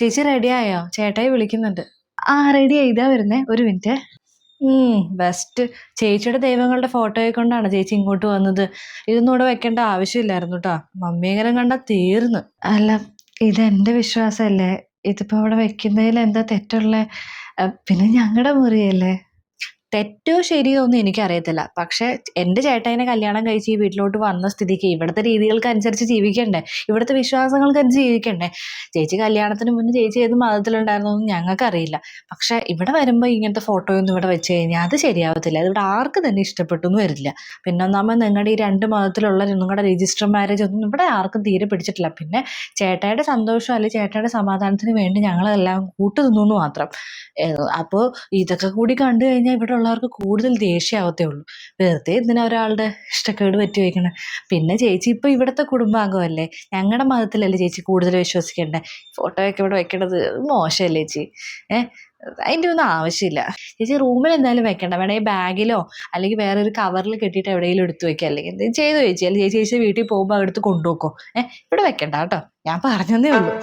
ചേച്ചി റെഡിയായോ? ചേട്ടായി വിളിക്കുന്നുണ്ട്. ആ റെഡിയായി, ഇതാ വരുന്നേ, ഒരു മിനിറ്റ്. ബെസ്റ്റ്. ചേച്ചിയുടെ ദൈവങ്ങളുടെ ഫോട്ടോയെ കൊണ്ടാണ് ചേച്ചി ഇങ്ങോട്ട് വന്നത്. ഇതൊന്നും ഇവിടെ വെക്കേണ്ട ആവശ്യമില്ലായിരുന്നു കേട്ടോ. മമ്മിയെങ്കിലും കണ്ടാ തീർന്ന്. അല്ല, ഇതെന്റെ വിശ്വാസമല്ലേ, ഇതിപ്പോ ഇവിടെ വെക്കുന്നതിൽ എന്താ തെറ്റുള്ളേ? പിന്നെ ഞങ്ങളുടെ മുറിയല്ലേ. തെറ്റോ ശരിയോ ഒന്നും എനിക്കറിയത്തില്ല. പക്ഷേ എൻ്റെ ചേട്ടായിനെ കല്യാണം കഴിച്ച് ഈ വീട്ടിലോട്ട് വന്ന സ്ഥിതിക്ക് ഇവിടുത്തെ രീതികൾക്കനുസരിച്ച് ജീവിക്കണ്ടേ, ഇവിടുത്തെ വിശ്വാസങ്ങൾക്കനുസരിച്ച് ജീവിക്കണ്ടേ. ചേച്ചി കല്യാണത്തിന് മുന്നേ ചേച്ചി ഏത് മതത്തിലുണ്ടായിരുന്നൊന്നും ഞങ്ങൾക്കറിയില്ല. പക്ഷേ ഇവിടെ വരുമ്പോൾ ഇങ്ങനത്തെ ഫോട്ടോയൊന്നും ഇവിടെ വെച്ച് കഴിഞ്ഞാൽ അത് ശരിയാവത്തില്ല. അതിവിടെ ആർക്കും തന്നെ ഇഷ്ടപ്പെട്ടൊന്നും വരില്ല. പിന്നെ ഒന്നാമത് നിങ്ങളുടെ ഈ 2 മതത്തിലുള്ള നിങ്ങളുടെ രജിസ്റ്റർ മാരേജ് ഒന്നും ഇവിടെ ആർക്കും തീരെ പിടിച്ചിട്ടില്ല. പിന്നെ ചേട്ടായിയുടെ സന്തോഷം അല്ലെങ്കിൽ ചേട്ടായിയുടെ സമാധാനത്തിന് വേണ്ടി ഞങ്ങളെല്ലാം കൂട്ടുനിന്നു മാത്രം. അപ്പോൾ ഇതൊക്കെ കൂടി കണ്ടു കഴിഞ്ഞാൽ ഇവിടെ ഉള്ളവർക്ക് കൂടുതൽ ദേഷ്യമാവത്തേ ഉള്ളൂ. വെറുതെ എന്തിനാ ഒരാളുടെ ഇഷ്ടക്കേട് പറ്റി വയ്ക്കണേ. പിന്നെ ചേച്ചി ഇപ്പോൾ ഇവിടുത്തെ കുടുംബാംഗമല്ലേ, ഞങ്ങളുടെ മതത്തിലല്ലേ ചേച്ചി കൂടുതൽ വിശ്വസിക്കണ്ടേ. ഫോട്ടോയൊക്കെ ഇവിടെ വെക്കണത് മോശമല്ലേ ചേച്ചി? അതിൻ്റെ ഒന്നും ആവശ്യമില്ല. ചേച്ചി റൂമിൽ എന്തായാലും വെക്കണ്ട, വേണമെങ്കിൽ ബാഗിലോ അല്ലെങ്കിൽ വേറെ ഒരു കവറിൽ കെട്ടിയിട്ട് എവിടെയെങ്കിലും എടുത്ത് വെക്കുക, അല്ലെങ്കിൽ എന്തെങ്കിലും ചെയ്തു ചേച്ചി. അല്ലെങ്കിൽ ചേച്ചി വീട്ടിൽ പോകുമ്പോൾ അടുത്ത് കൊണ്ടുപോക്കോ. ഇവിടെ വെക്കണ്ട കേട്ടോ, ഞാൻ പറഞ്ഞതേ ഉള്ളൂ.